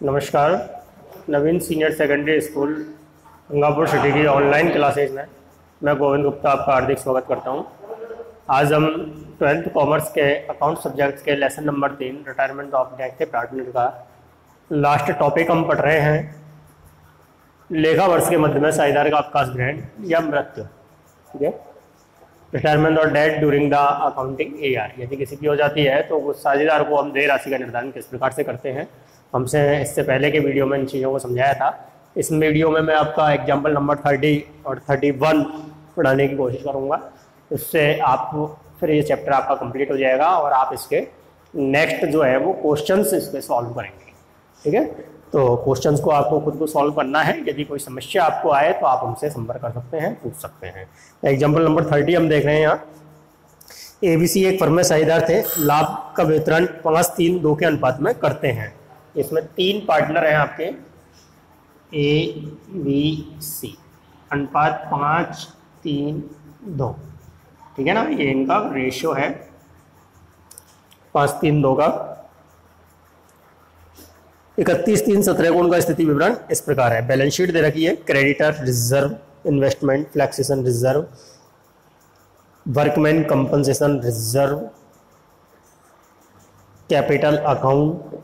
नमस्कार। Naveen senior secondary school Gangapur city की online classes में मैं गोविंद गुप्ता आपका हार्दिक स्वागत करता हूं। आज हम 12th कॉमर्स के अकाउंट सब्जेक्ट्स के lesson number 3 retirement of directive partner का लास्ट टॉपिक हम पढ़ रहे हैं। लेखा वर्ष के मध्य में साझेदार का अवकाश ग्रहण या मृत्यु। ठीक है, रिटायरमेंट और death during the accounting year, यदि किसी की हो जाती है तो उस साझेदार को हम देय राशि का निर्धारण किस प्रकार से करते हैं, हमसे इससे पहले के वीडियो में इन चीज़ों को समझाया था। इस वीडियो में मैं आपका एग्जाम्पल नंबर 30 और 31 पढ़ाने की कोशिश करूँगा। इससे आप फिर ये चैप्टर आपका कंप्लीट हो जाएगा और आप इसके नेक्स्ट जो है वो क्वेश्चंस इसके सॉल्व करेंगे। ठीक है, तो क्वेश्चंस को आपको खुद को सॉल्व करना है। यदि कोई समस्या आपको आए तो आप हमसे संपर्क कर सकते हैं, पूछ सकते हैं। एग्जाम्पल नंबर 30 हम देख रहे हैं यहाँ। ABC एक फर्म में साझेदार थे, लाभ का वितरण 5-3-2 के अनुपात में करते हैं। इसमें 3 पार्टनर हैं आपके ABC, अनुपात 5-3-2। ठीक है ना, ये इनका रेशियो है 5-3-2 का। 31/3/17 को उनका स्थिति विवरण इस प्रकार है। बैलेंस शीट दे रखी है। Creditor reserve, investment fluctuation reserve, workman compensation reserve, capital account.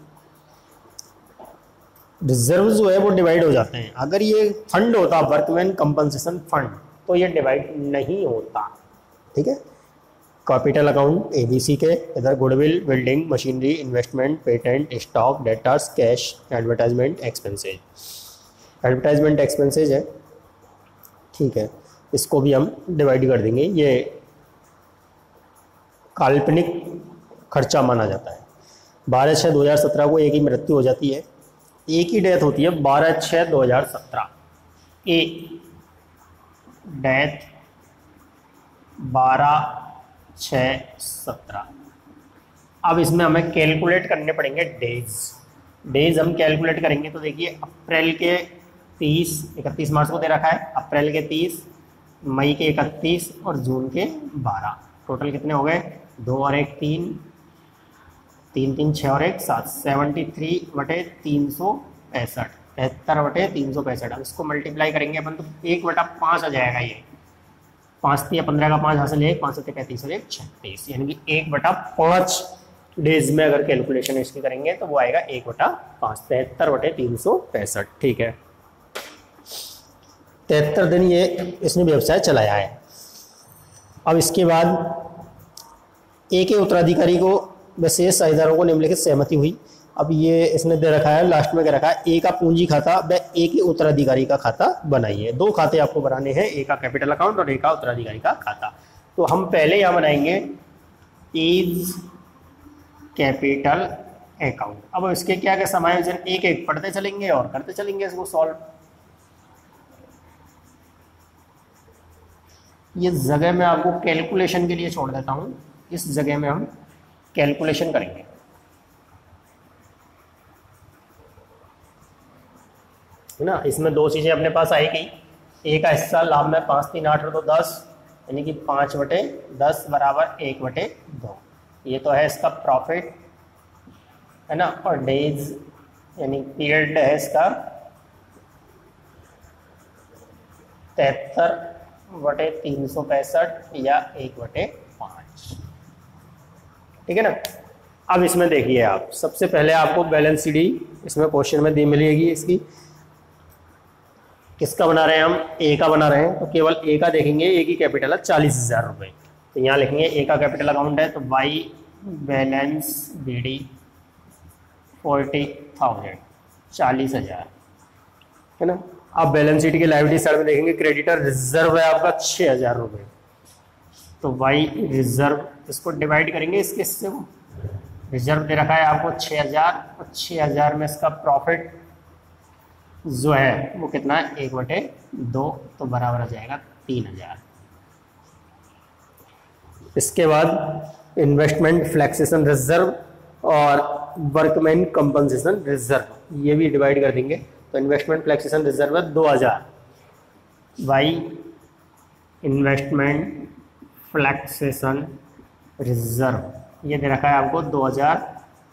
Reserve जो है वो डिवाइड हो जाते हैं। अगर ये फंड होता वर्कमैन कंपनसेशन फंड तो ये डिवाइड नहीं होता। ठीक है, कैपिटल अकाउंट ABC के इधर goodwill, building, machinery, investment, patent, stock, debtors, cash, advertisement expenses. Advertisement expenses है, ठीक है, इसको भी हम डिवाइड कर देंगे। ये काल्पनिक खर्चा माना जाता है। 12/6/2017 को एक ही मृत्यु हो जाती है, एक ही डेथ होती है 12/6/2017। ए डेथ 12/6/17। अब इसमें हमें कैलकुलेट करने पड़ेंगे डेज हम कैलकुलेट करेंगे। तो देखिए, अप्रैल के 31 मार्च को दे रखा है, अप्रैल के 30, मई के 31 और जून के 12। टोटल कितने हो गए? 2 और 1 3, 3 3 6 और 1 7, 73/365, 73/365। अब इसको मल्टीप्लाई करेंगे अपन तो 1/5 आ जाएगा। ये 5-3-15 का 5 हासिल है, 5-7-35 और 1 36, यानी कि 1/5 डेज में अगर कैलकुलेशन इसकी करेंगे तो वो आएगा 1/5, 73/365। ठीक है, 73 दिन ये इसने व्यवसाय चलाया है। अब इसके बाद ए के उत्तराधिकारी को शेष साझेदारों को निम्नलिखित सहमति हुई। अब ये इसने दे रखा है, लास्ट में क्या रखा है, ए का पूंजी खाता व ए के उत्तराधिकारी का खाता बनाइए। 2 खाते आपको बनाने हैं, ए का कैपिटल अकाउंट और ए का उत्तराधिकारी का खाता। तो हम पहले यहाँ बनाएंगे एज कैपिटल अकाउंट। अब इसके क्या क्या समायोजन एक एक पढ़ते चलेंगे और करते चलेंगे इसको सॉल्व। ये जगह मैं आपको कैलकुलेशन के लिए छोड़ देता हूँ, इस जगह में हम कैलकुलेशन करेंगे। है ना, इसमें 2 चीज़ें अपने पास आएगी। ए का हिस्सा लाभ में 5-3-8 और 2 10, यानी कि 5/10 बराबर 1/2। ये तो है इसका प्रॉफिट, है ना, और डेज यानी पीरियड है इसका 73/365 या 1/5। ठीक है ना। अब इसमें देखिए आप, सबसे पहले आपको बैलेंस शीट इसमें क्वेश्चन में दी मिलेगी। इसकी किसका बना रहे हैं हम? ए का बना रहे हैं, तो केवल ए का देखेंगे। ए की कैपिटल है 40,000 रुपये, तो यहाँ लिखेंगे ए का कैपिटल अकाउंट है, तो वाई बैलेंस BD 40,000, 40,000, है ना। अब बैलेंस शीट के लायबिलिटी साइड में देखेंगे, क्रेडिटर रिजर्व है आपका 6,000 रुपये, तो वाई रिजर्व, इसको डिवाइड करेंगे इसके हिस्से को। रिजर्व दे रखा है आपको 6,000 और 6,000 में इसका प्रॉफिट जो है वो कितना है? 1/2, तो बराबर आ जाएगा 3,000। इसके बाद इन्वेस्टमेंट फ्लैक्सेशन रिजर्व और वर्कमैन कंपनसेशन रिजर्व, ये भी डिवाइड कर देंगे। तो इन्वेस्टमेंट फ्लैक्सेशन रिजर्व है 2,000, वाई इन्वेस्टमेंट फ्लैक्सेशन रिजर्व ये दे रखा है आपको 2000,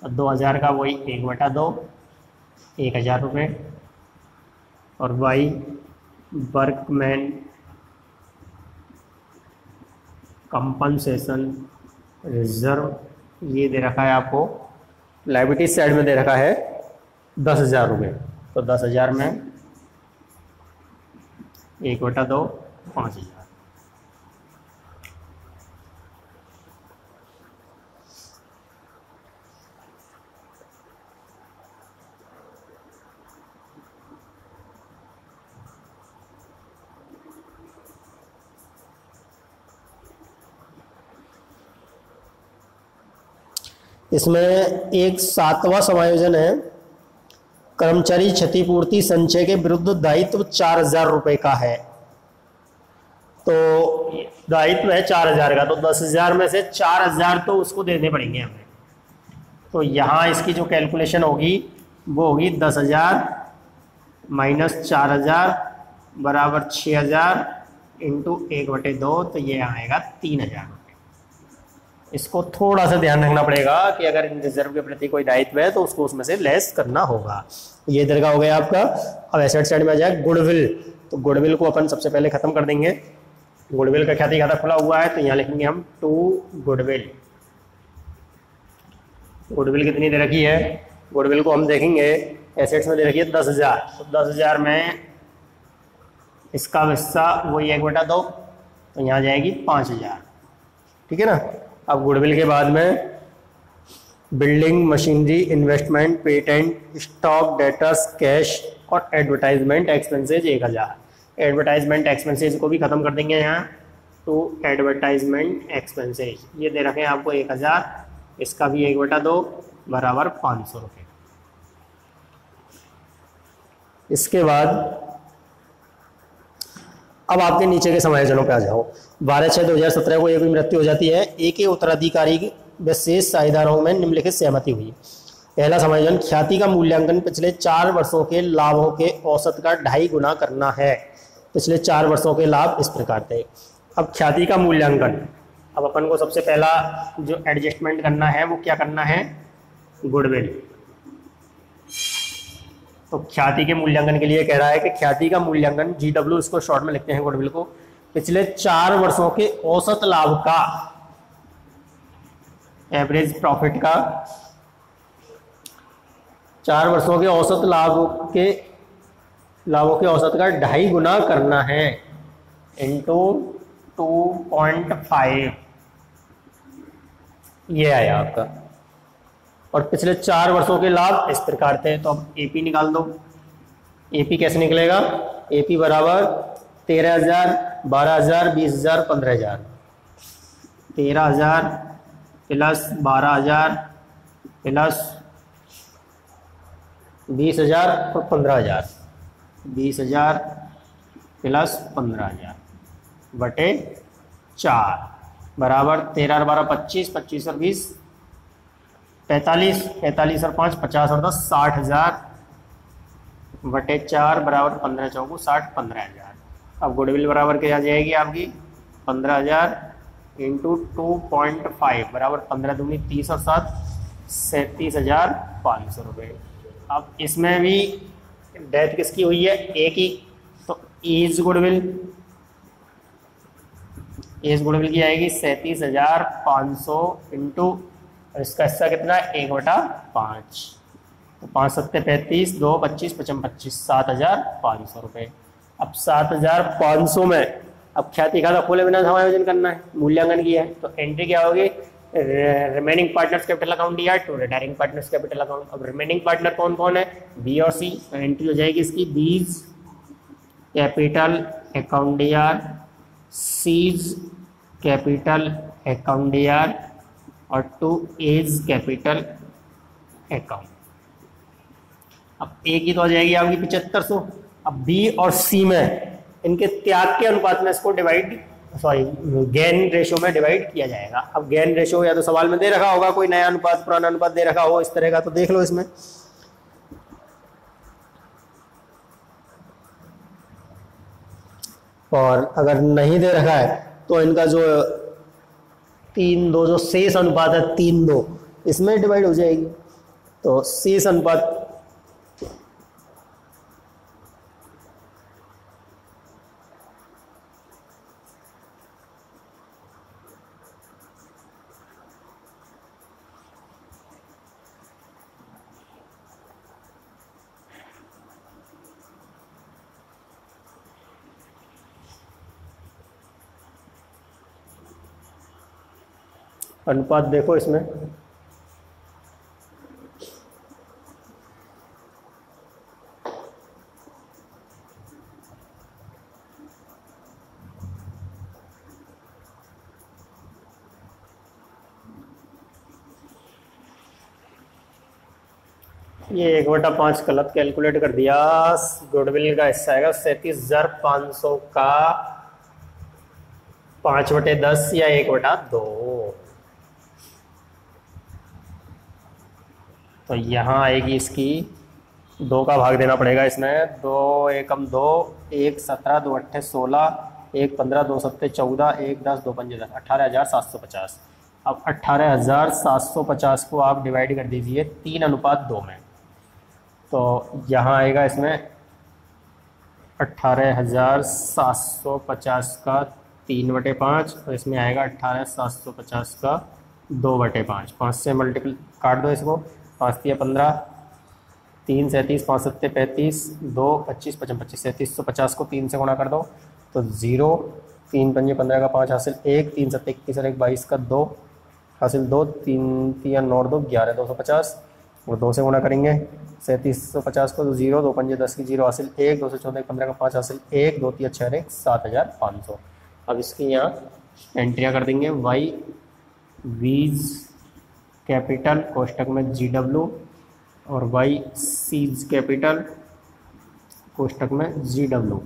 और 2000 का वही 1/2, ₹1000 और वाई वर्कमैन कंपनसेशन रिजर्व ये दे रखा है आपको, लायबिलिटी साइड में दे रखा है ₹10,000। तो 10,000 में 1/2 5,000। इसमें एक 7वां समायोजन है, कर्मचारी क्षतिपूर्ति संचय के विरुद्ध दायित्व ₹4,000 का है। तो दायित्व है 4,000 का, तो 10,000 में से 4,000 तो उसको देने पड़ेंगे हमें। तो यहाँ इसकी जो कैलकुलेशन होगी वो होगी 10,000 माइनस 4,000 बराबर 6,000 इंटू 1/2, तो ये आएगा 3,000। इसको थोड़ा सा ध्यान रखना पड़ेगा कि अगर इन रिजर्व के प्रति कोई दायित्व है तो उसको उसमें से लेस करना होगा। ये इधर का हो गया आपका। अब एसेट साइड में आ जाए गुडविल, तो गुडविल को अपन सबसे पहले खत्म कर देंगे। गुडविल का ख्याति खाता खुला हुआ है, तो यहाँ लिखेंगे हम 2 गुडविल। गुडविल कितनी दे रखी है? गुडविल को हम देखेंगे एसेट्स में दे रखी है 10,000। तो 10,000 में इसका हिस्सा वही 1/2, तो यहाँ जाएगी 5,000। ठीक है ना। अब गुडविल के बाद में building, machinery, investment, patent, stock, debtors, cash और एडवर्टाइजमेंट एक्सपेंसेज 1,000। एडवर्टाइजमेंट एक्सपेंसेज को भी खत्म कर देंगे यहाँ। तो एडवर्टाइजमेंट एक्सपेंसेज ये दे रखे हैं आपको 1,000, इसका भी 1/2 बराबर ₹500। इसके बाद अब आपके नीचे के समायोजनों पे आ जाओ। 12/6/2017 को एक भी मृत्यु हो जाती है, एक ही उत्तराधिकारी व शेष साझेदारों में निम्नलिखित सहमति हुई। पहला समायोजन, ख्याति का मूल्यांकन पिछले 4 वर्षों के लाभों के औसत का 2.5 गुना करना है। पिछले 4 वर्षों के लाभ इस प्रकार थे। अब ख्याति का मूल्यांकन, अब अपन को सबसे पहला जो एडजस्टमेंट करना है वो क्या करना है? गुडविल। तो ख्याति के मूल्यांकन के लिए कह रहा है कि ख्याति का मूल्यांकन GW, इसको शॉर्ट में लिखते हैं गुडविल को, पिछले 4 वर्षों के औसत लाभ का, एवरेज प्रॉफिट का, 4 वर्षों के औसत लाभों के औसत का 2.5 गुना करना है इंटू 2.5, ये आया आपका। और पिछले 4 वर्षों के लाभ इस प्रकार थे। तो अब एपी निकाल दो। एपी कैसे निकलेगा? एपी बराबर 13,000, 12,000, 20,000, 15,000। 13,000 प्लस 12,000 प्लस 20,000 और 15,000। 20,000 प्लस 15,000 बटे 4 बराबर 13 और 12 25, 25 और 20 45, 45 और 5 50 और 10 60,000 बटे 4 बराबर 15 चौको 60, 15,000। अब गुडविल बराबर क्या आ जाएगी आपकी? 15,000 इंटू 2.5 बराबर 15 दूनी 30 और 7 37,500 रुपये। अब इसमें भी डेथ किसकी हुई है? एक ही। तो एज गुडविल की आएगी 37,500 इंटू, इसका हिस्सा कितना है? 1/5। तो 5 7 35, 2 25 55 25 7,500 रुपये। अब 7,500 में अब ख्याति खाता खोले बिना समायोजन करना है, मूल्यांकन किया है, तो एंट्री क्या होगी? रिमेनिंग पार्टनर्स कैपिटल अकाउंट या to retiring partners capital account. अब रिमेनिंग पार्टनर कौन कौन है? बी और सी। तो एंट्री हो जाएगी इसकी बीज कैपिटल अकाउंट यार, सीज कैपिटल अकाउंट यार और टू एज कैपिटल अकाउंट। अब एक ही तो आ जाएगी आपकी 7500। अब बी और सी में इनके त्याग के अनुपात में इसको गेन रेशो में डिवाइड किया जाएगा। अब गेन रेशो या तो सवाल में दे रखा होगा, कोई नया अनुपात पुराना अनुपात दे रखा हो इस तरह का, तो देख लो इसमें। और अगर नहीं दे रखा है तो इनका जो 3:2 जो शेष अनुपात है 3:2 इसमें डिवाइड हो जाएगी। तो शेष अनुपात अनुपात देखो इसमें, ये 1/5 गलत कैलकुलेट कर दिया। गुडविल का हिस्सा आएगा 37,500 का 5/10 या 1/2। तो यहाँ आएगी इसकी 2 का भाग देना पड़ेगा इसमें। 2 एकम 2, 1 17, 2 8 16, 1 15, 2 7 14, 1 10, 2 5 10, 18,750। अब 18,750 को आप डिवाइड कर दीजिए 3:2 में। तो यहाँ आएगा इसमें 18,750 का 3/5 और इसमें आएगा 18,750 का 2/5। 5 से मल्टीपल काट दो इसको, 5 या 15, 3 37, 5 7 35, 2 25 55 25, 3750 को 3 से गुणा कर दो तो 0, 3 5 15 का 5 हासिल 1, 3 7 21 और 1 22 का 2 हासिल 2, 3 3 9 2 11 250 और 2 से गुणा करेंगे 3750 को तो 0, 2 5 10 की 0 हासिल 1, 2 से 14 15 का 5 हासिल 1, 2 3 6 7,500। अब इसकी यहाँ एंट्रियाँ कर देंगे। वाई वीज कैपिटल कोष्टक में GW और वाई सीज कैपिटल कोष्टक में GW।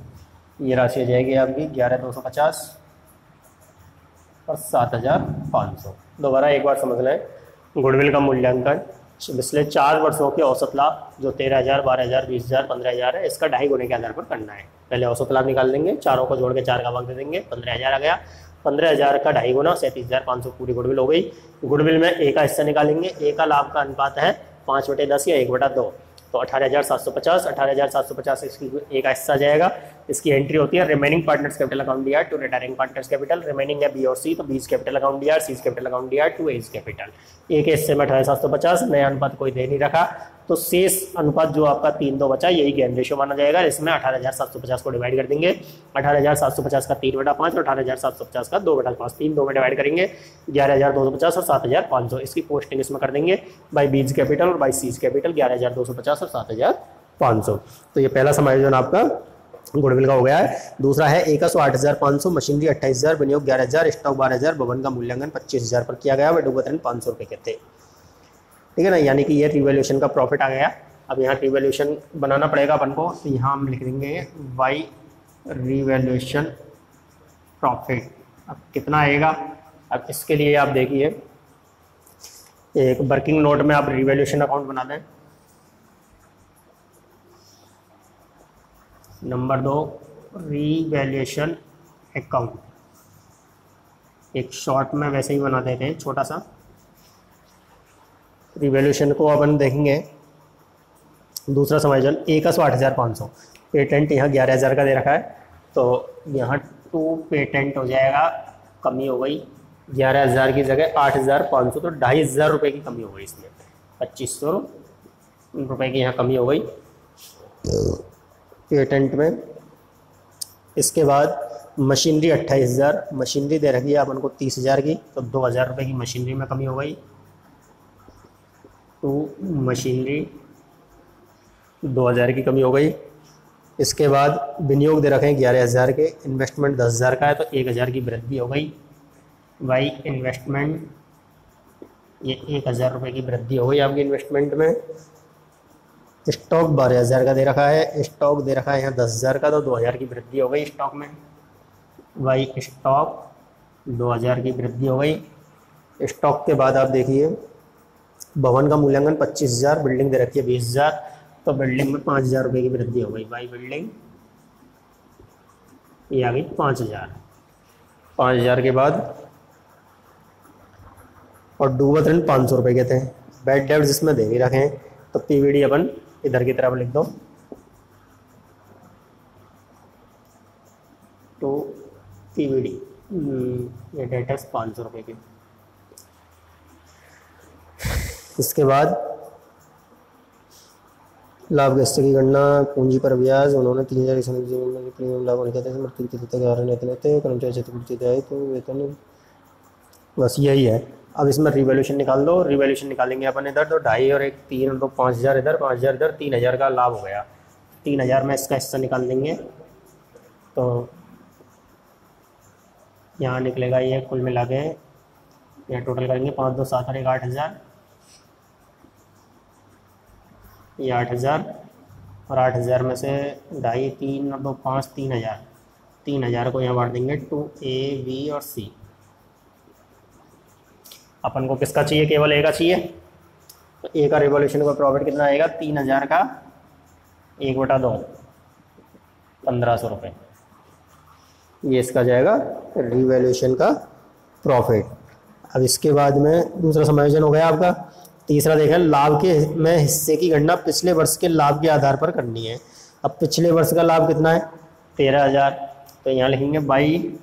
ये राशि आ जाएगी आपकी 11,250 और 7,500। दोबारा एक बार समझ लें, गुडविल का मूल्यांकन पिछले 4 वर्षों के औसत लाभ जो 13,000, 12,000, 20,000, 15,000 है, इसका 2.5 गुने के आधार पर करना है। पहले औसत लाभ निकाल देंगे, चारों को जोड़ के 4 का भाग दे देंगे, 15,000 आ गया। 15,000 का 2.5 गुना 37,500 पूरी गुडविल हो गई। गुडविल में ए का हिस्सा निकालेंगे। ए का लाभ का अनुपात है 5/10 या 1/2। तो 18,750, 18,750 इसकी ए का हिस्सा जाएगा। इसकी एंट्री होती है remaining partners capital account DR to retiring partners capital. Remaining है बी और सी, तो B's capital account DR, C's capital account DR to A's capital. A के हिस्से में 18,750, नया अनुपात कोई दे नहीं रखा, तो शेष अनुपात जो आपका 3:2 बचा यही गेन रेशियो माना जाएगा। इसमें 18,750 को डिवाइड कर देंगे। 18,750 का 3/5 और 18,750 का 2/5, 3 2 में डिवाइड करेंगे 11,250 और 7,500। इसकी पोस्टिंग इसमें कर देंगे बाई बीज कैपिटल और बाई सीज कैपिटल 11,250 और 7,500। तो ये पहला समायोजन आपका गुडविल का हो गया है। दूसरा है ए का 8,500, मशीनरी 28,000, विनियोग 11,000, स्टॉक 12,000, भवन का मूल्यांकन 25,000 पर किया गया। वह डुगतरन 500 रुपये के थे, ठीक है ना। यानी कि ये रिवैल्यूएशन का प्रॉफिट आ गया। अब यहाँ रिवैल्यूएशन बनाना पड़ेगा अपन को, तो यहाँ हम लिख देंगे वाई रिवैल्यूएशन प्रॉफिट। अब कितना आएगा, अब इसके लिए आप देखिए एक वर्किंग नोट में आप रिवैल्यूएशन अकाउंट बना दें। नंबर 2 रिवैल्यूएशन अकाउंट, एक शॉर्ट में वैसे ही बना देते हैं छोटा सा। रिवैल्यूएशन को अपन देखेंगे। दूसरा समायोजन ए का 8,500, पेटेंट यहाँ 11,000 का दे रखा है, तो यहाँ 2 पेटेंट हो जाएगा, कमी हो गई 11,000 की जगह 8,500, तो 2,500 रुपये की कमी हो गई इसमें, 2,500 रुपये की यहाँ कमी हो गई पेटेंट में। इसके बाद मशीनरी 28,000, मशीनरी दे रखी है अपन को 30,000 की, तो 2,000 रुपये की मशीनरी में कमी हो गई। तो मशीनरी 2,000 की कमी हो गई। इसके बाद विनियोग दे रखे हैं 11,000 के, इन्वेस्टमेंट 10,000 का है, तो 1,000 की वृद्धि हो गई। वाई इन्वेस्टमेंट, ये 1,000 रुपये की वृद्धि हो गई आपकी इन्वेस्टमेंट में। स्टॉक 12,000 का दे रखा है, स्टॉक दे रखा है यहाँ 10,000 का, तो 2,000 की वृद्धि हो गई स्टॉक में। वाई स्टॉक 2,000 की वृद्धि हो गई। स्टॉक के बाद आप देखिए भवन का मूल्यांकन 25,000, बिल्डिंग दे रखी है 20,000, तो बिल्डिंग में 5,000 रुपये की वृद्धि हो गई। बाई बिल्डिंग ये आ गई 5,000। 5,000 के बाद और डूबत ऋण 500 रुपये के थे। बैड डेब्ट जिसमें दे नहीं रखे हैं, तो पीवीडी अपन इधर की तरफ लिख दो, तो पीवीडी ये डेटर्स 500 रुपये की। इसके बाद लाभ हिस्से की गणना, पूंजी पर ब्याज, उन्होंने 3,000 में प्रीमियम लाभ होने कहते हैं, मृत्यु की तिथि के कारण लेते कर्मचारी क्षतिपूर्ति आए, तो वेतन, बस यही है। अब इसमें रिवॉल्यूशन निकाल दो। रिवॉल्यूशन निकालेंगे अपन इधर तो 2.5 और 1 3 और 2 5,000 इधर, 5,000 इधर, 3,000 का लाभ हो गया। 3,000 में इसका हिस्सा निकाल देंगे तो यहाँ निकलेगा ये कुल मिला के, यहाँ टोटल करेंगे 5 2 7 और 1 8,000, ये 8,000 और 8,000 में से 2.5 3 और 2 5 3,000, 3,000 को यहाँ बांट देंगे टू A B और C। अपन को किसका चाहिए? केवल A का चाहिए। तो A का रिवॉल्यूशन का प्रॉफिट कितना आएगा? 3,000 का 1/2, 1,500 रुपये। ये इसका जाएगा रिवॉल्यूशन का प्रॉफिट। अब इसके बाद में दूसरा समायोजन हो गया आपका। तीसरा देखें, लाभ के में हिस्से की गणना पिछले वर्ष के लाभ के आधार पर करनी है। अब पिछले वर्ष का लाभ कितना है? 13,000। तो यहाँ लिखेंगे बाई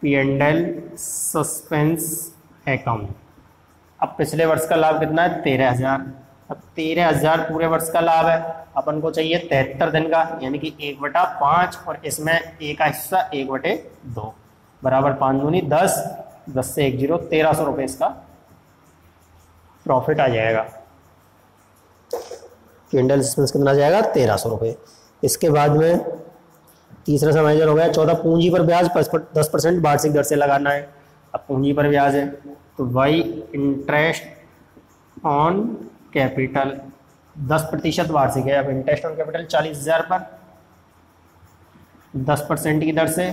P&L सस्पेंस अकाउंट। अब पिछले वर्ष का लाभ कितना है? 13,000। अब 13,000 पूरे वर्ष का लाभ है, अपन को चाहिए 73 दिन का, यानी कि 1/5 और इसमें A का हिस्सा 1/2 बराबर 5 दूनी 10, 10 से 1 0, 1,300 रुपये इसका प्रॉफिट आ जाएगा। P&L सस्पेंस कितना आ जाएगा? 1,300 रुपये। इसके बाद में तीसरा समायोजन हो गया 14, पूंजी पर ब्याज 10% वार्षिक दर से लगाना है। अब पूंजी पर ब्याज है तो वाई इंटरेस्ट ऑन कैपिटल 10% वार्षिक है। अब इंटरेस्ट ऑन कैपिटल 40,000 पर 10% की दर से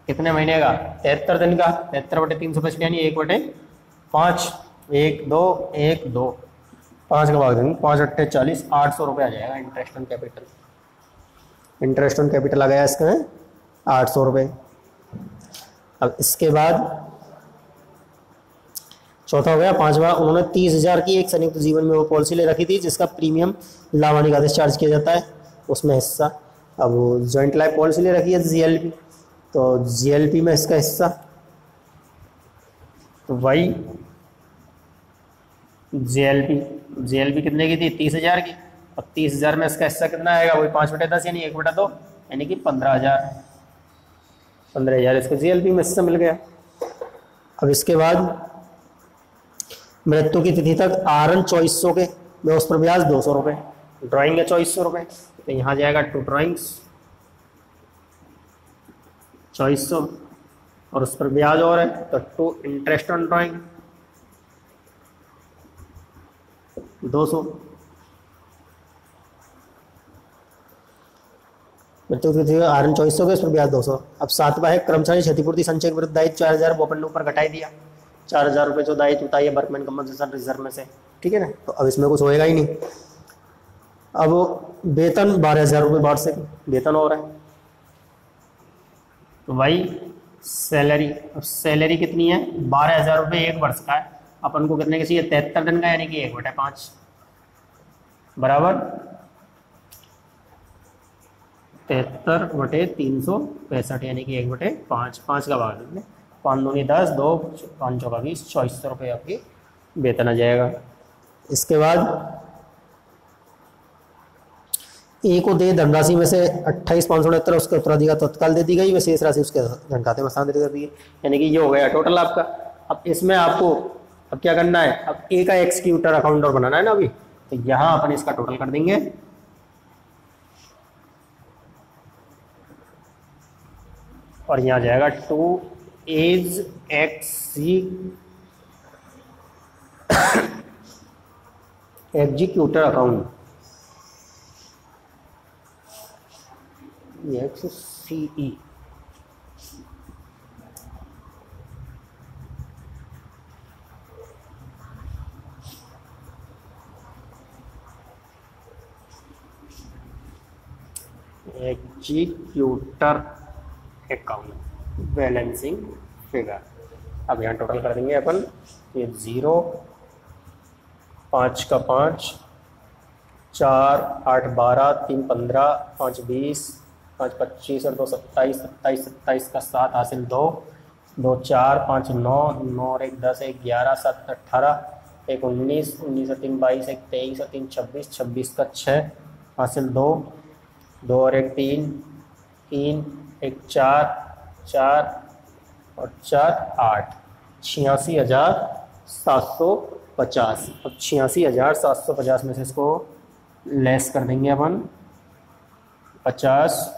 कितने महीने का? 73 दिन का। 73/365 यानी 1/5, 1 2 1 2 5 का भाग देंगे, 5 8 40, 800 रुपये आ जाएगा interest on capital. Interest on capital आ गया इसका 800 रुपये। अब इसके बाद चौथा हो गया, पांचवा, उन्होंने 30,000 की एक संयुक्त जीवन में वो पॉलिसी ले रखी थी जिसका प्रीमियम लाभानी खाते से चार्ज किया जाता है, उसमें हिस्सा। अब जॉइंट लाइफ पॉलिसी ले रखी है GLP, तो GLP में इसका हिस्सा तो वही GLP कितने की थी? 30,000 की। अब 30,000 में इसका हिस्सा कितना आएगा? वही 5/10 यानी 1/2 यानी कि 15,000। 15,000 इसको GLP में हिस्सा मिल गया। अब इसके बाद मृत्यु की तिथि तक आरन 2400 के में उस पर ब्याज 200 रुपये, ड्राइंग है 2400 रुपये, तो यहाँ जाएगा टू ड्राइंग्स 2400 और उस पर ब्याज और है तो टू इंटरेस्ट ऑन ड्राइंग 200। मृत्यु की तिथि आरन 2400 के, उस पर ब्याज 200। अब सातवां है कर्मचारी क्षतिपूर्ति संचय के विरुद्ध दायित्व 4,000 वो अपन ने ऊपर घटाई दिया, 4,000 रुपये जो दायित्व उठाइए वर्कमैन कंपनसेशन रिजर्व में से, ठीक है ना। तो अब इसमें कुछ होएगा ही नहीं। अब वेतन 12,000 रुपये वार्षिक वेतन हो रहा है, तो भाई सैलरी, अब सैलरी कितनी है? 12,000 रुपये एक वर्ष का है, अपन को कितने के चाहिए? 73 दिन का, यानी कि 1/5 बराबर 73/365 यानी कि 1/5, 5 का भाग देंगे, 5 दूनी 10, 2 5 चौका 20, 2400 रुपये आपकी वेतन आ जाएगा। इसके बाद ए को दे धनराशि में से 28,569 उसके उत्तराधिकार तत्काल दे दी गई, वह शेष राशि उसके धन खाते में स्थानांतरित कर दी, यानी कि ये हो गया टोटल आपका। अब इसमें आपको अब क्या करना है? अब ए का एक्सक्यूटर अकाउंट और बनाना है ना अभी, तो यहाँ अपन इसका टोटल कर देंगे। और यहाँ जाएगा to as executor account XCE, executor account balancing figure. अब यहाँ टोटल कर देंगे अपन, ये 0 5 का 5 4 8 12 3 15 5 20 5 25 और 2 27 27 27 का 7 हासिल 2 2 4 5 9 9 और 1 10 1 11 7 18 1 19 19 और 3 22 1 23 और 3 26 26 का 6 हासिल 2 2 और 1 3 3 1 4 4 और 4 8 86,750। अब 86,750 में से इसको लेस कर देंगे अपन। 50,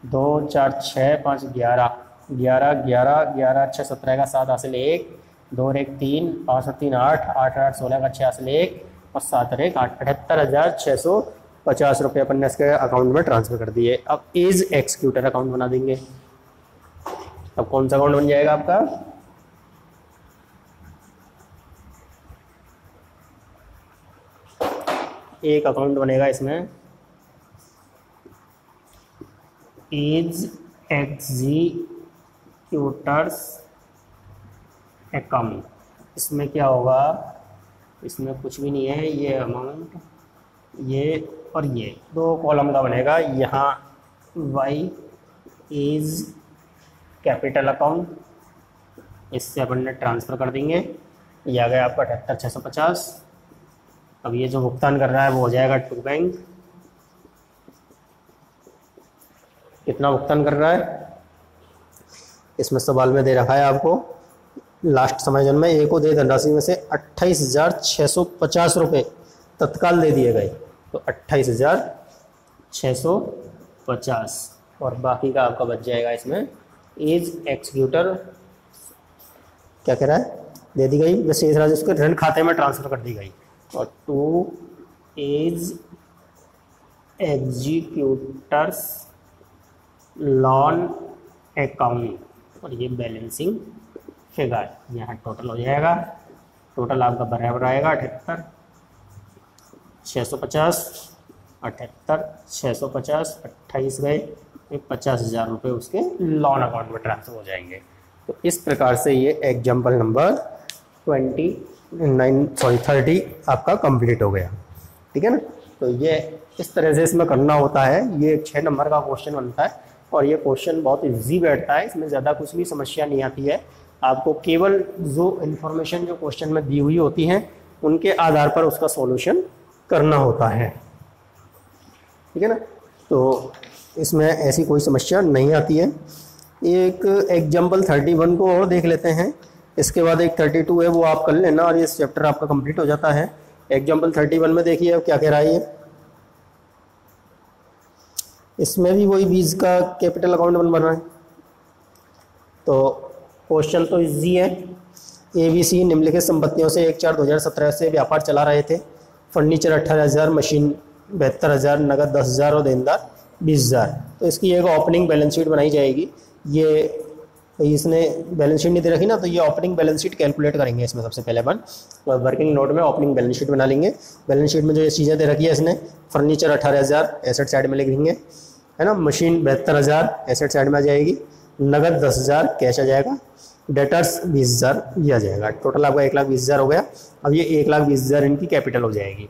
2, 4, 6, 5, 11, 11, 11, 11, 6, 17 का 7 हासिल 1, 2 और 1 3, 5 और 3 8, 8 8 16 का 6 हासिल 1 और 7 और 1 8, 78,650 रुपये अपन ने इसके अकाउंट में ट्रांसफ़र कर दिए। अब इज एक्सिक्यूटर अकाउंट बना देंगे। अब कौन सा अकाउंट बन जाएगा आपका? एक अकाउंट बनेगा इसमें, इज एग्जीक्यूटर्स अकाउंट। इसमें क्या होगा? इसमें कुछ भी नहीं है, ये अमाउंट, ये और ये 2 कॉलम का बनेगा। यहाँ वाई इज कैपिटल अकाउंट, इससे अपन ने ट्रांसफ़र कर देंगे। ये आ गया आपका 78,650। अब ये जो भुगतान कर रहा है वो हो जाएगा टू बैंक। कितना भुगतान कर रहा है? इसमें सवाल में दे रखा है आपको लास्ट समायोजन में ए को दे धनराशि में से 28,650 रुपये तत्काल दे दिए गए, तो 28,650 और बाकी का आपका बच जाएगा। इसमें एज एक्सिक्यूटर क्या कह रहा है? दे दी गई, वैसे शेष राशि उसके ऋण खाते में ट्रांसफ़र कर दी गई। और to as executors loan account, और ये बैलेंसिंग फिगर यहाँ टोटल हो जाएगा। टोटल आपका बराबर आएगा 78,650, 78,650, 28 गए, 50,000 रुपये उसके लॉन अकाउंट में ट्रांसफ़र हो जाएंगे। तो इस प्रकार से ये एग्जाम्पल नंबर 30 आपका कंप्लीट हो गया। ठीक है ना? तो ये इस तरह से इसमें करना होता है। ये 6 नंबर का क्वेश्चन बनता है और ये क्वेश्चन बहुत इजी बैठता है। इसमें ज़्यादा कुछ भी समस्या नहीं आती है। आपको केवल जो इन्फॉर्मेशन जो क्वेश्चन में दी हुई होती हैं उनके आधार पर उसका सॉल्यूशन करना होता है। ठीक है ना? तो इसमें ऐसी कोई समस्या नहीं आती है। एक एग्जाम्पल 31 को और देख लेते हैं, इसके बाद एक 32 है वो आप कर लेना और ये चैप्टर आपका कंप्लीट हो जाता है। एग्जाम्पल 31 में देखिए क्या कह रहा है ये। इसमें भी वही बीज का कैपिटल अकाउंट बन रहा है। तो क्वेश्चन तो इजी है। ABC निम्नलिखित संपत्तियों से 1/4/2017 से व्यापार चला रहे थे। फर्नीचर 18,000, मशीन 72,000, नगद 10,000 और देनदार 20,000। तो इसकी एक ओपनिंग बैलेंस शीट बनाई जाएगी। ये इसने बैलेंस शीट नहीं दे रखी ना, तो ये ओपनिंग बैलेंस शीट कैलकुलेट करेंगे। इसमें सबसे पहले अपन वर्किंग नोट में ओपनिंग बैलेंस शीट बना लेंगे। बैलेंस शीट में जो ये चीज़ें दे रखी है इसने, फर्नीचर 18,000 एसेट साइड में लिख देंगे, है ना। मशीन 72,000 एसेट साइड में आ जाएगी। नगद 10,000 कैश आ जाएगा। डेटर्स 20,000 ये आ जाएगा। टोटल आपका 1,20,000 हो गया। अब ये 1,20,000 इनकी कैपिटल हो जाएगी।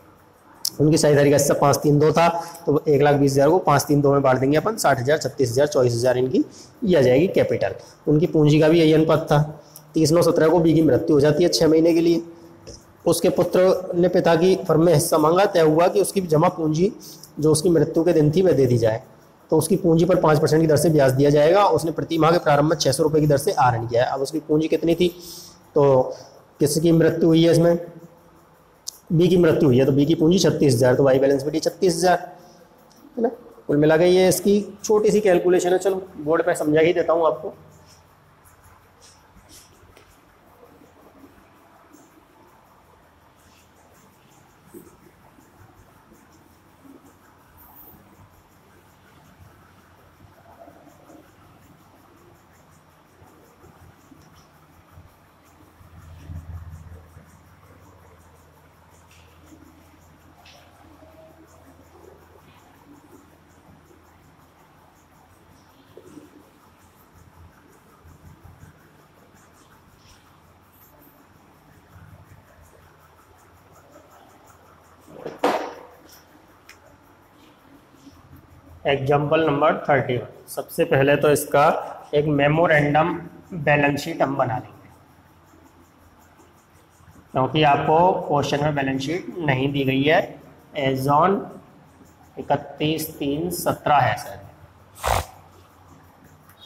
उनकी सही तरीके से 5-3-2 था, तो 1,20,000 को 5-3-2 में बांट देंगे अपन। 60,000, 36,000, 24,000 इनकी ये आ जाएगी कैपिटल। उनकी पूंजी का भी यही अनुपात था। 30/9/17 को बी की मृत्यु हो जाती है 6 महीने के लिए। उसके पुत्र ने पिता की फर्म में हिस्सा मांगा। तय हुआ कि उसकी जमा पूंजी जो उसकी मृत्यु के दिन थी वह दे दी जाए। तो उसकी पूंजी पर 5% की दर से ब्याज दिया जाएगा। उसने प्रति माह के प्रारंभ में 600 रुपये की दर से आहरण किया है। अब उसकी पूंजी कितनी थी? तो किसकी मृत्यु हुई है इसमें? बी की मृत्यु हुई है, तो बी की पूंजी 36,000, तो वाई बैलेंस भी 36,000, है ना। कुल मिला के ये इसकी छोटी सी कैलकुलेशन है। चलो बोर्ड पे समझा ही देता हूँ आपको। Example number 31। सबसे पहले तो इसका एक मेमोरेंडम बैलेंस शीट हम बना लेंगे, क्योंकि आपको क्वेश्चन में बैलेंस शीट नहीं दी गई है। एज ऑन 31/3/17 है सर,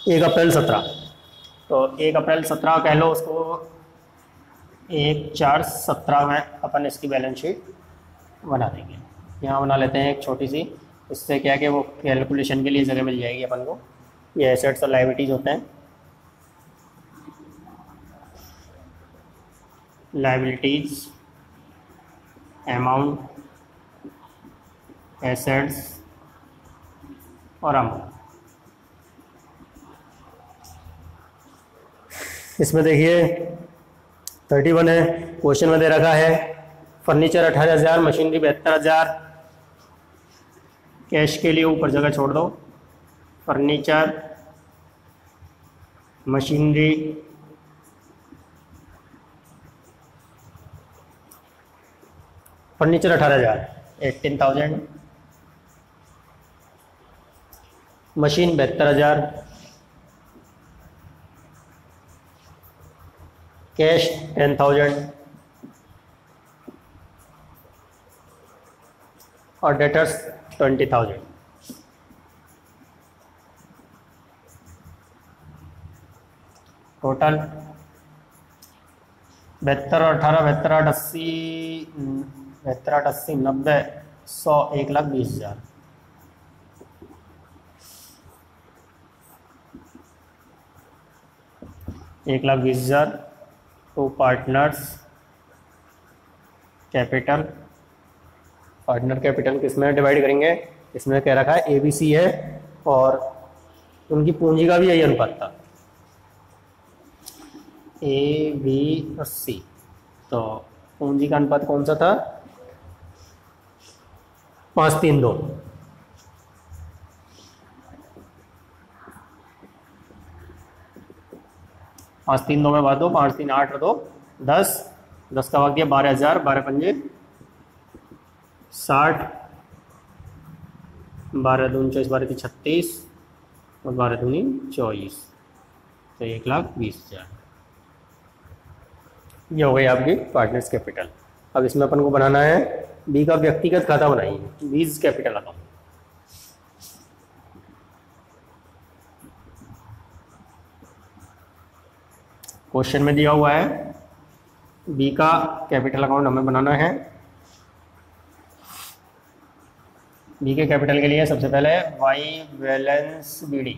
1 अप्रैल 17। तो 1 अप्रैल 17 कह लो उसको, 1/4/17 में अपन इसकी बैलेंस शीट बना देंगे। यहाँ बना लेते हैं एक छोटी सी, इससे क्या है कि वो कैलकुलेशन के लिए जगह मिल जाएगी अपन को। ये एसेट्स और लायबिलिटीज़ होते हैं। लायबिलिटीज़, अमाउंट, एसेट्स और अमाउंट। इसमें देखिए 31 है, क्वेश्चन में दे रखा है फर्नीचर 18,000, मशीनरी 72,000। कैश के लिए ऊपर जगह छोड़ दो। Furniture, machinery, furniture 18,000 18,000, machine 72,000, cash 10,000 और डेटर्स 20,000। टोटल 72 और 18, 72 8 80, 72 8 80 90 100 1,20,000। $1,20,000 to partners capital. Partner capital किसमें डिवाइड करेंगे? इसमें कह रखा है ABC है और उनकी पूंजी का भी यही अनुपात था, A, B और C। तो पूंजी का अनुपात कौन सा था? 5-3-2। 5-3-2 में बात दो, 5-3 8 और 2 10, 10 का भाग दिया 12,000, 12×5 60, 12×2 24, 12×3 36 और 12×2 24, तो 1,20,000। ये हो गई आपकी पार्टनर्स कैपिटल। अब इसमें अपन को बनाना है बी का व्यक्तिगत खाता बनाइए, बीज कैपिटल अकाउंट। क्वेश्चन में दिया हुआ है बी का कैपिटल अकाउंट हमें बनाना है। बी के कैपिटल के लिए सबसे पहले वाई बैलेंस बीडी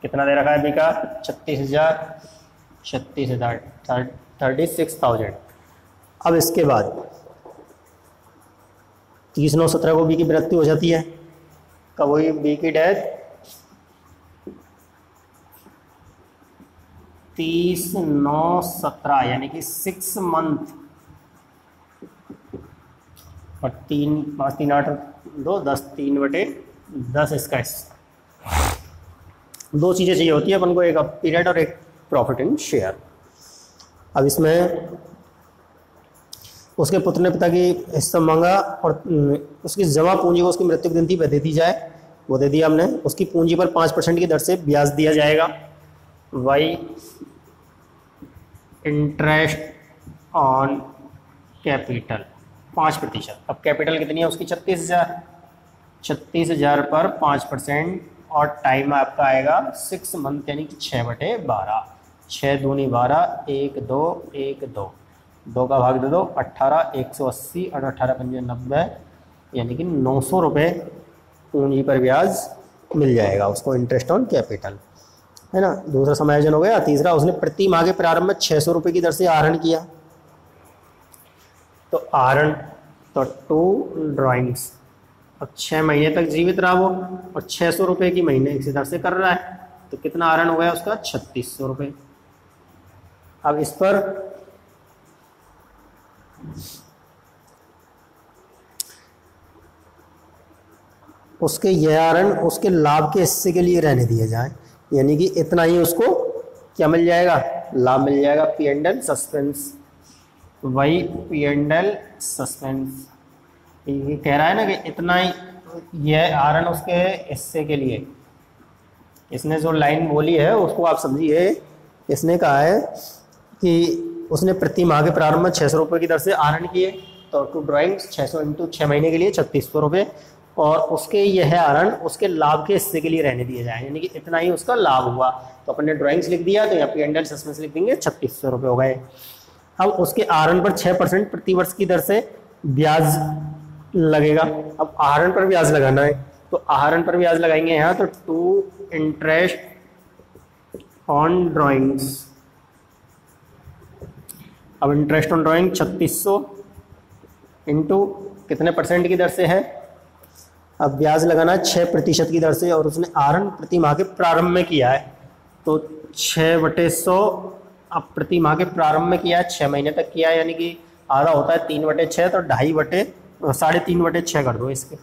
कितना दे रखा है? बी का 36,000 अब इसके बाद 30/9/17 को बी की मृत्यु हो जाती है। कब हुई बी की डेथ? 30/9/17 यानी कि 6 मंथ और 3 5 3 8 2 10 3/10 इसका दो चीज़ें चाहिए होती है अपन को, एक पीरियड और एक प्रॉफिट इन शेयर। अब इसमें उसके पुत्र ने पिता की हिस्सा मांगा और उसकी जमा पूंजी को उसकी मृत्यु की दिन पे दे दी जाए, वो दे दिया हमने। उसकी पूंजी पर 5% की दर से ब्याज दिया जाएगा। Y interest on capital 5%। अब कैपिटल कितनी है उसकी? 36,000 पर 5% और टाइम आपका आएगा 6 मंथ यानी कि 6/12। 6 दूनी 12, 1 2 1 2, 2 का भाग दे दो 18, 180 और 18×5 90 यानी कि 900 रुपये पूंजी पर ब्याज मिल जाएगा उसको, इंटरेस्ट ऑन कैपिटल, है ना। दूसरा समायोजन हो गया। तीसरा, उसने प्रति माह के प्रारंभ में 600 रुपये की दर से आहरण किया। तो आहरण तो 2 ड्राइंग्स। अब 6 महीने तक जीवित रहा वो और 600 रुपये की महीने इसी दर से कर रहा है, तो कितना आहरण हो गया उसका? 3600 रुपये। अब इस पर उसके यह आहरण उसके लाभ के हिस्से के लिए रहने दिए जाए, यानी कि इतना ही उसको क्या मिल जाएगा? लाभ मिल जाएगा। P&L सस्पेंस, वही P&L सस्पेंस ये कह रहा है ना कि इतना ही यह आहरण उसके हिस्से के लिए। इसने जो लाइन बोली है उसको आप समझिए। इसने कहा है कि उसने प्रति माह के प्रारंभ में 600 रुपये की दर से आहरण किए, तो 2 ड्राइंग्स 600 इंटू 6 महीने के लिए 3600 रुपये, और उसके यह आहरण उसके लाभ के हिस्से के लिए रहने दिए जाए, यानी कि इतना ही उसका लाभ हुआ। तो अपन ने ड्राइंग्स लिख दिया, तो यहाँ P&L सस्पेंस लिख देंगे 3600 रुपये हो गए। अब उसके आहरण पर 6% प्रतिवर्ष की दर से ब्याज लगेगा। अब आहरण पर ब्याज लगाना है तो आहरण पर ब्याज लगाएंगे यहाँ, तो टू इंटरेस्ट ऑन ड्राइंग्स। अब इंटरेस्ट ऑन ड्राइंग 3600 इंटू कितने परसेंट की दर से है, अब ब्याज लगाना है 6% की दर से, और उसने आहरण प्रति माह के प्रारंभ में किया है, तो 6/100 अब प्रति माह के प्रारंभ में किया है, 6 महीने तक किया है, यानी कि आधा होता है 3/6, तो 3.5/6 कर दो इसके।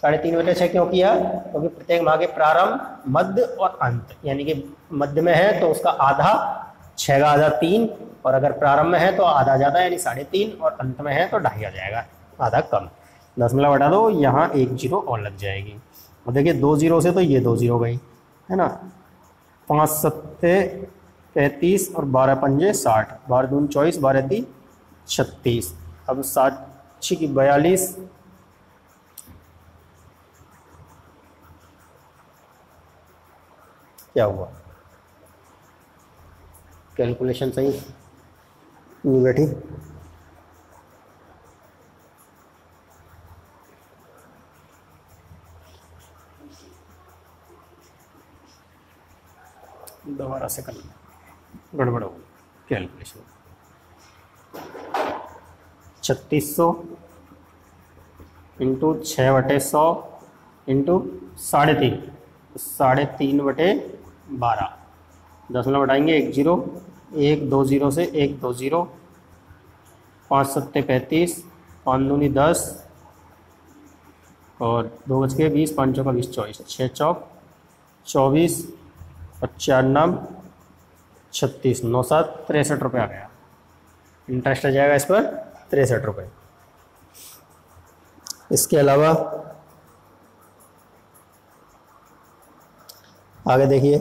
3.5/6 क्यों किया, क्योंकि प्रत्येक माह के प्रारंभ, मध्य और अंत, यानी कि मध्य में है तो उसका आधा, 6 का आधा 3, और अगर प्रारंभ में है तो आधा ज़्यादा यानी 3.5, और अंत में है तो 2.5 आ जाएगा, आधा कम। 10 हटा दो, यहाँ 1 0 और लग जाएगी। और देखिए 2 0 से तो ये 2 0 गई है ना, 5 7 35 और 12 5 60, 12 दून 24, 12 3 36। अब 7 6 42, क्या हुआ, कैलकुलेशन सही नहीं बैठी। दोबारा से करना, गड़बड़ हो गई कैलकुलेशन। 3600 इंटू 6/100 इंटू 3.5, 3.5/12, 10 हटाएंगे 1 0, 1 2 0 से 1 2 0, 5 7 35, 5 दूनी 10, और 2 बच गए 20, 5 चौका 20, 24, 6 चौक 24, और 4 नाम 36, 9 7 63 रुपये आ गया। इंटरेस्ट आ जाएगा इस पर 63 रुपये। इसके अलावा आगे देखिए,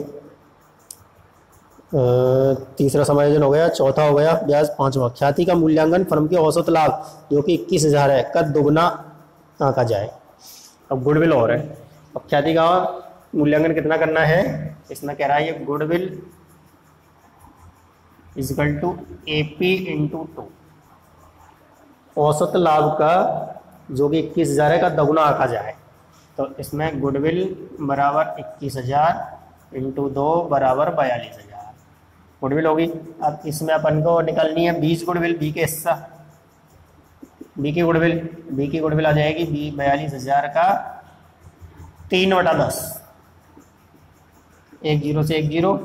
तीसरा समायोजन हो गया, चौथा हो गया ब्याज, पांचवा ख्याति का मूल्यांकन फर्म के औसत लाभ जो कि 21,000 है का दुगना आंका जाए। अब गुडविल और है, अब ख्याति का मूल्यांकन कितना करना है, इसमें कह रहा है ये goodwill equal to AP into 2, औसत लाभ का जो कि 21,000 है का दोगुना आंका जाए। तो इसमें गुडविल बराबर 21,000 इंटू 2 बराबर 42,000 गुडविल होगी। अब इसमें अपन को निकालनी है 20 गुडविल, बी के हिस्सा, बी की गुडविल आ जाएगी 42,000 का 3/10, 1 0 से 1 0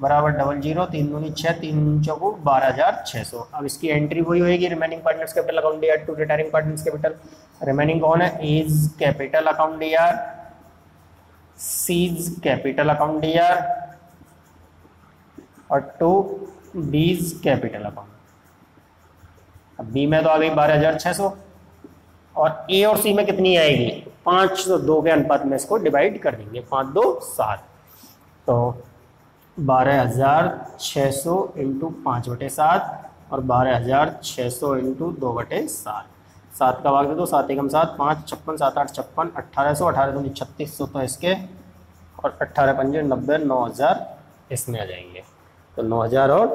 बराबर 00, 3 दूनी 6, 3 चौको 12,600। अब इसकी एंट्री वही होगी, remaining partners capital account DR to retiring partners capital. Remaining कौन है, A's capital account DR, C's capital account DR, और टू बीज कैपिटल अकाउंट। अब बी में तो आ गई 12,600, और ए और सी में कितनी आएगी, 5 तो 2 के अनुपात में इसको डिवाइड कर देंगे, 5 2 7, तो 12,600 इंटू 5/7 और 12,600 इंटू 2/7, 7 का भाग दे दो, 7 एकम 7, 5 56, 7 8 56, 1800, 18 दूनी 3600 तो इसके, और 18 पंजे 90, 9,000 इसमें आ जाएंगे, तो 9,000 और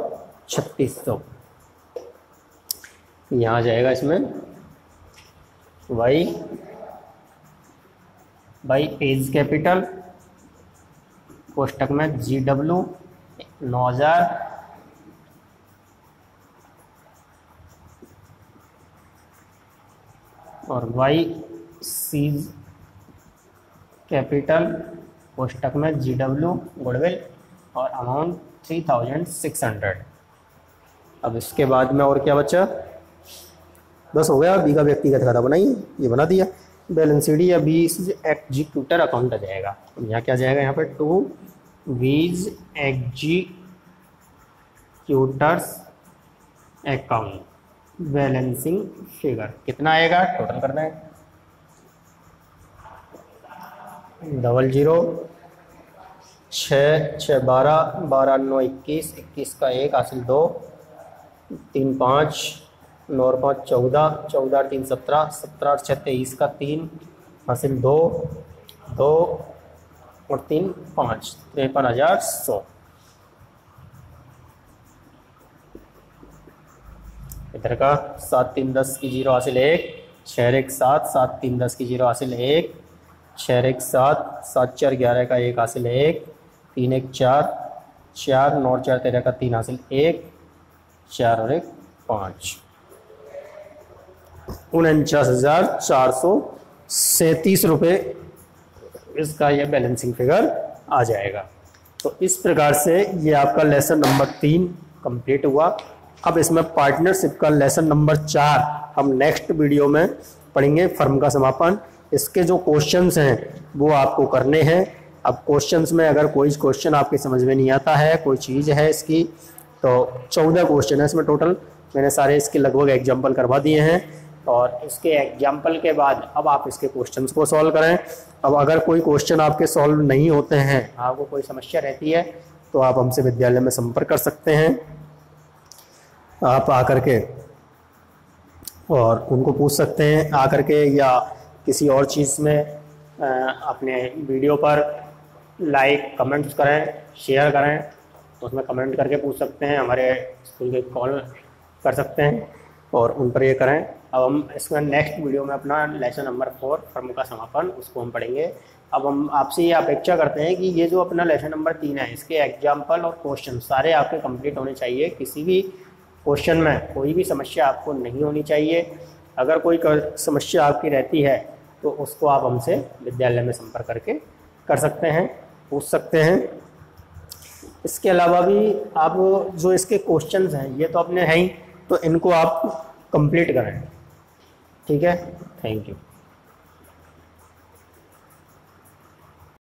3600 यहाँ आ जाएगा। इसमें वाई एज कैपिटल कोष्टक में GW 9,000 और वाई सीज कैपिटल कोष्टक में GW गुडविल और अमाउंट 3,600। अब इसके बाद में और क्या बचा, बस हो गया। बी का व्यक्तिगत खाता बनाइए, ये बना दिया। बैलेंस शीट या बी एग्जीक्यूटर अकाउंट आ जाएगा। यहाँ क्या जाएगा, यहाँ पे टू वीज एग्जीक्यूटर्स अकाउंट बैलेंसिंग फिगर कितना आएगा, टोटल करना है 00 6 6 12 12 9 21 21 का 1 हासिल 2 3 5 9 5 14 14 3 17 17 6 23 का 3 हासिल 2 2 और 3 5 53,100। इधर का 7 3 10 की 0 हासिल 1, 6 1 7, 7 3 10 की 0 हासिल 1, 6 1 7, 7 4 11 का 1 हासिल 1, 3 1 4, 4 9 4 13 का 3 हासिल 1, 4 और 1 5, 49,437 रुपये इसका ये बैलेंसिंग फिगर आ जाएगा। तो इस प्रकार से ये आपका लेसन नंबर 3 कंप्लीट हुआ। अब इसमें पार्टनरशिप का लेसन नंबर 4 हम नेक्स्ट वीडियो में पढ़ेंगे, फर्म का समापन। इसके जो क्वेश्चंस हैं वो आपको करने हैं। अब क्वेश्चंस में अगर कोई क्वेश्चन आपके समझ में नहीं आता है, कोई चीज़ है इसकी, तो 14 क्वेश्चन है इसमें टोटल। मैंने सारे इसके लगभग एग्जाम्पल करवा दिए हैं और इसके एग्जाम्पल के बाद अब आप इसके क्वेश्चंस को सॉल्व करें। अब अगर कोई क्वेश्चन आपके सॉल्व नहीं होते हैं, आपको कोई समस्या रहती है, तो आप हमसे विद्यालय में संपर्क कर सकते हैं। आप आकर के और उनको पूछ सकते हैं आकर के, या किसी और चीज़ में अपने वीडियो पर लाइक कमेंट्स करें, शेयर करें, तो उसमें कमेंट करके पूछ सकते हैं, हमारे स्कूल के कॉल कर सकते हैं और उन पर ये करें। अब हम इसमें नेक्स्ट वीडियो में अपना लेसन नंबर 4 फर्म का समापन उसको हम पढ़ेंगे। अब हम आपसे ये अपेक्षा करते हैं कि ये जो अपना लेसन नंबर 3 है, इसके एग्जाम्पल और क्वेश्चन सारे आपके कंप्लीट होने चाहिए। किसी भी क्वेश्चन में कोई भी समस्या आपको नहीं होनी चाहिए। अगर कोई समस्या आपकी रहती है तो उसको आप हमसे विद्यालय में संपर्क करके कर सकते हैं, पूछ सकते हैं। इसके अलावा भी आप जो इसके क्वेश्चंस हैं ये तो अपने हैं ही, तो इनको आप कंप्लीट करें। ठीक है, थैंक यू।